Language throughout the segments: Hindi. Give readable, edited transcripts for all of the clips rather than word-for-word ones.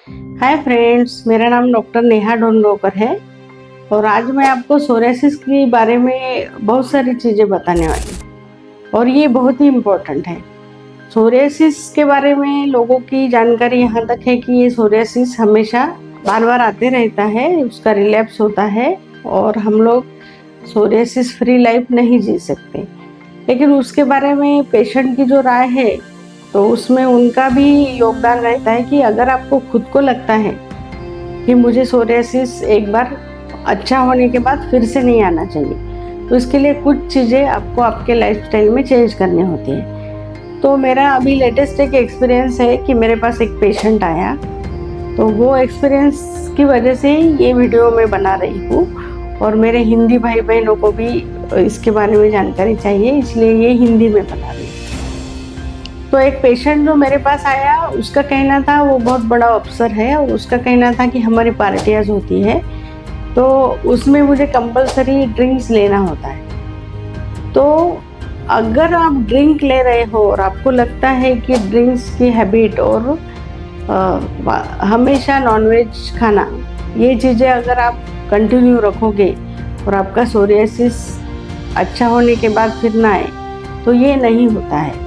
हाय फ्रेंड्स, मेरा नाम डॉक्टर नेहा डोनगांवकर है और आज मैं आपको सोरियासिस के बारे में बहुत सारी चीज़ें बताने वाली हूँ और ये बहुत ही इम्पोर्टेंट है। सोरियासिस के बारे में लोगों की जानकारी यहाँ तक है कि ये सोरियासिस हमेशा बार बार आते रहता है, उसका रिलैप्स होता है और हम लोग सोरियासिस फ्री लाइफ नहीं जी सकते। लेकिन उसके बारे में पेशेंट की जो राय है तो उसमें उनका भी योगदान रहता है कि अगर आपको खुद को लगता है कि मुझे सोरियासिस एक बार अच्छा होने के बाद फिर से नहीं आना चाहिए, तो इसके लिए कुछ चीज़ें आपको आपके लाइफस्टाइल में चेंज करनी होती है। तो मेरा अभी लेटेस्ट एक एक्सपीरियंस है कि मेरे पास एक पेशेंट आया, तो वो एक्सपीरियंस की वजह से ये वीडियो मैं बना रही हूँ और मेरे हिंदी भाई बहनों को भी इसके बारे में जानकारी चाहिए, इसलिए ये हिंदी में बना रही हूँ। तो एक पेशेंट जो मेरे पास आया, उसका कहना था, वो बहुत बड़ा अफसर है और उसका कहना था कि हमारी पार्टियाँ होती है तो उसमें मुझे कंपलसरी ड्रिंक्स लेना होता है। तो अगर आप ड्रिंक ले रहे हो और आपको लगता है कि ड्रिंक्स की हैबिट और हमेशा नॉनवेज खाना, ये चीज़ें अगर आप कंटिन्यू रखोगे और आपका सोरियासिस अच्छा होने के बाद फिर ना आए, तो ये नहीं होता है।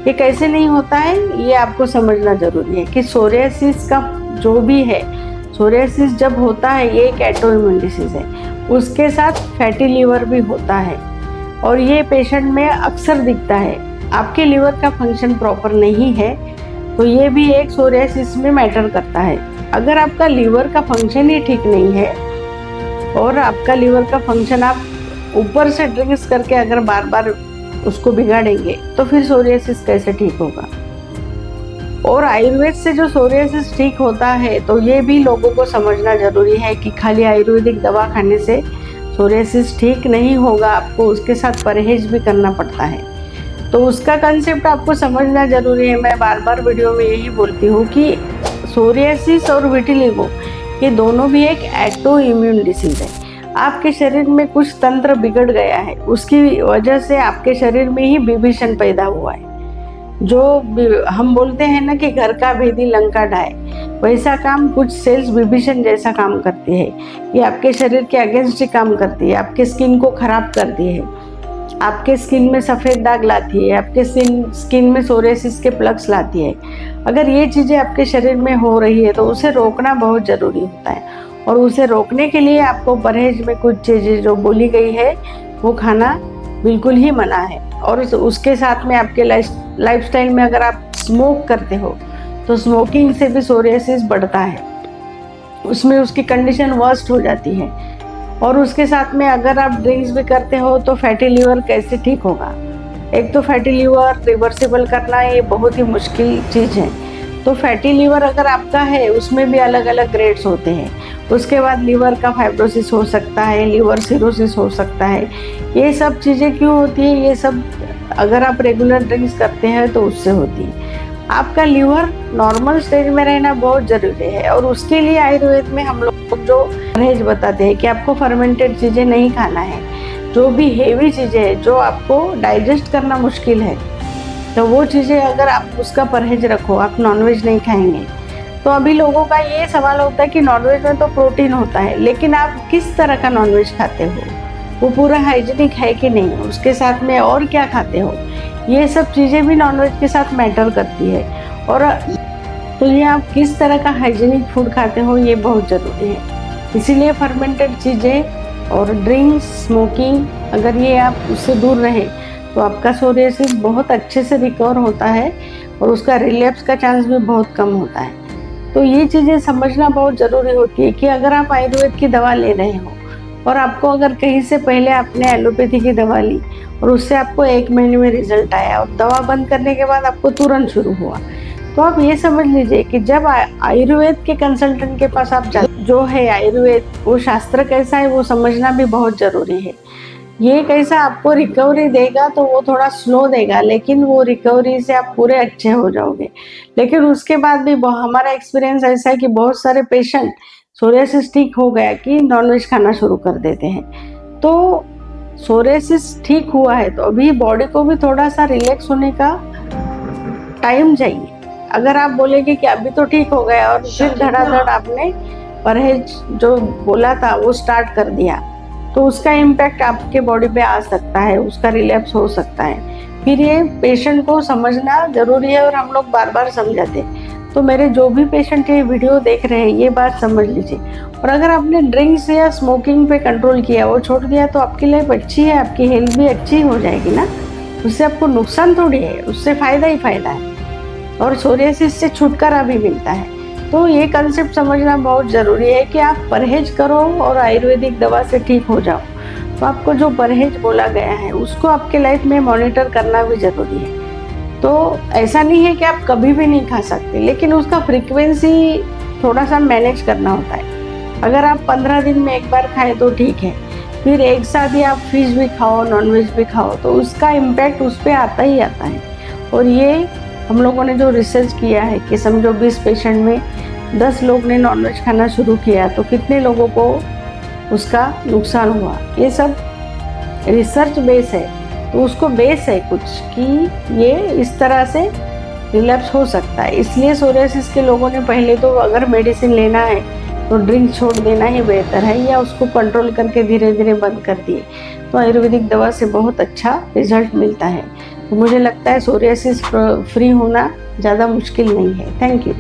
ये कैसे नहीं होता है, ये आपको समझना ज़रूरी है कि सोरियासिस का जो भी है, सोरियासिस जब होता है ये एक ऑटोइम्यून डिसीज़ है, उसके साथ फैटी लीवर भी होता है और ये पेशेंट में अक्सर दिखता है। आपके लीवर का फंक्शन प्रॉपर नहीं है तो ये भी एक सोरियासिस में मैटर करता है। अगर आपका लीवर का फंक्शन ही ठीक नहीं है और आपका लीवर का फंक्शन आप ऊपर से ड्रिंक्स करके अगर बार बार उसको बिगाड़ेंगे तो फिर सोरियासिस कैसे ठीक होगा। और आयुर्वेद से जो सोरियासिस ठीक होता है, तो ये भी लोगों को समझना ज़रूरी है कि खाली आयुर्वेदिक दवा खाने से सोरियासिस ठीक नहीं होगा, आपको उसके साथ परहेज भी करना पड़ता है। तो उसका कंसेप्ट आपको समझना ज़रूरी है। मैं बार बार वीडियो में यही बोलती हूँ कि सोरियासिस और विटिलिगो ये दोनों भी एक ऑटो इम्यून डिसीज़ है। आपके शरीर में कुछ तंत्र बिगड़ गया है, उसकी वजह से आपके शरीर में ही विभीषण पैदा हुआ है। जो हम बोलते हैं ना कि घर का भेदी लंका ढाए, वैसा काम कुछ सेल्स विभीषण जैसा काम करती है। ये आपके शरीर के अगेंस्ट ही काम करती है, आपके स्किन को खराब करती है, आपके स्किन में सफ़ेद दाग लाती है, आपके स्किन में सोरियासिस के प्लग्स लाती है। अगर ये चीज़ें आपके शरीर में हो रही है तो उसे रोकना बहुत ज़रूरी होता है और उसे रोकने के लिए आपको परहेज में कुछ चीज़ें जो बोली गई है वो खाना बिल्कुल ही मना है। और उसके साथ में आपके लाइफस्टाइल में अगर आप स्मोक करते हो तो स्मोकिंग से भी सोरियासिस बढ़ता है, उसमें उसकी कंडीशन वर्स्ट हो जाती है। और उसके साथ में अगर आप ड्रिंक्स भी करते हो तो फैटी लीवर कैसे ठीक होगा। एक तो फैटी लीवर रिवर्सिबल करना ये बहुत ही मुश्किल चीज़ है। तो फैटी लीवर अगर आपका है, उसमें भी अलग अलग ग्रेड्स होते हैं। उसके बाद लीवर का फाइब्रोसिस हो सकता है, लीवर सिरोसिस हो सकता है। ये सब चीज़ें क्यों होती है, ये सब अगर आप रेगुलर ड्रिंक्स करते हैं तो उससे होती है। आपका लीवर नॉर्मल स्टेज में रहना बहुत ज़रूरी है और उसके लिए आयुर्वेद में हम लोग जो परहेज बताते हैं कि आपको फर्मेंटेड चीज़ें नहीं खाना है, जो भी हेवी चीज़ें हैं जो आपको डाइजेस्ट करना मुश्किल है, तो वो चीज़ें अगर आप उसका परहेज रखो, आप नॉनवेज नहीं खाएंगे। तो अभी लोगों का ये सवाल होता है कि नॉनवेज में तो प्रोटीन होता है, लेकिन आप किस तरह का नॉनवेज खाते हो, वो पूरा हाइजीनिक है कि नहीं, उसके साथ में और क्या खाते हो, ये सब चीज़ें भी नॉनवेज के साथ मैटर करती है। और तो ये आप किस तरह का हाइजीनिक फूड खाते हो ये बहुत ज़रूरी है। इसीलिए फर्मेंटेड चीज़ें और ड्रिंक्स, स्मोकिंग, अगर ये आप उससे दूर रहे तो आपका सोरियासिस बहुत अच्छे से रिकवर होता है और उसका रिलैप्स का चांस भी बहुत कम होता है। तो ये चीज़ें समझना बहुत ज़रूरी होती है कि अगर आप आयुर्वेद की दवा ले रहे हो और आपको अगर कहीं से पहले आपने एलोपैथी की दवा ली और उससे आपको 1 महीने में रिजल्ट आया और दवा बंद करने के बाद आपको तुरंत शुरू हुआ, तो आप ये समझ लीजिए कि जब आयुर्वेद के कंसल्टेंट के पास आप जो है आयुर्वेद, वो शास्त्र कैसा है वो समझना भी बहुत ज़रूरी है। ये कैसा आपको रिकवरी देगा तो वो थोड़ा स्लो देगा, लेकिन वो रिकवरी से आप पूरे अच्छे हो जाओगे। लेकिन उसके बाद भी हमारा एक्सपीरियंस ऐसा है कि बहुत सारे पेशेंट सोरियासिस ठीक हो गया कि नॉनवेज खाना शुरू कर देते हैं। तो सोरियासिस ठीक हुआ है तो अभी बॉडी को भी थोड़ा सा रिलैक्स होने का टाइम चाहिए। अगर आप बोलेंगे कि अभी तो ठीक हो गया और फिर धड़ाधड़ आपने परहेज जो बोला था वो स्टार्ट कर दिया, तो उसका इम्पैक्ट आपके बॉडी पे आ सकता है, उसका रिलैप्स हो सकता है। फिर ये पेशेंट को समझना जरूरी है और हम लोग बार बार समझाते हैं। तो मेरे जो भी पेशेंट ये वीडियो देख रहे हैं ये बात समझ लीजिए। और अगर आपने ड्रिंक्स या स्मोकिंग पे कंट्रोल किया, वो छोड़ दिया, तो आपकी लाइफ अच्छी है, आपकी हेल्थ भी अच्छी हो जाएगी ना। उससे आपको नुकसान थोड़ी है, उससे फ़ायदा ही फ़ायदा है और सोरियासिस से छुटकारा भी मिलता है। तो ये कंसेप्ट समझना बहुत ज़रूरी है कि आप परहेज करो और आयुर्वेदिक दवा से ठीक हो जाओ। तो आपको जो परहेज बोला गया है उसको आपके लाइफ में मॉनिटर करना भी ज़रूरी है। तो ऐसा नहीं है कि आप कभी भी नहीं खा सकते, लेकिन उसका फ्रीक्वेंसी थोड़ा सा मैनेज करना होता है। अगर आप 15 दिन में एक बार खाएं तो ठीक है, फिर एक साथ ही आप फिश भी खाओ, नॉनवेज भी खाओ, तो उसका इम्पैक्ट उस पर आता ही आता है। और ये हम लोगों ने जो रिसर्च किया है कि समझो 20 पेशेंट में 10 लोग ने नॉनवेज खाना शुरू किया, तो कितने लोगों को उसका नुकसान हुआ। ये सब रिसर्च बेस है, तो उसको बेस है कुछ कि ये इस तरह से रिलैप्स हो सकता है। इसलिए सोरियासिस के लोगों ने पहले तो अगर मेडिसिन लेना है तो ड्रिंक छोड़ देना ही बेहतर है, या उसको कंट्रोल करके धीरे धीरे बंद कर दिए, तो आयुर्वेदिक दवा से बहुत अच्छा रिजल्ट मिलता है। तो मुझे लगता है सोरियासिस फ्री होना ज़्यादा मुश्किल नहीं है। Thank you.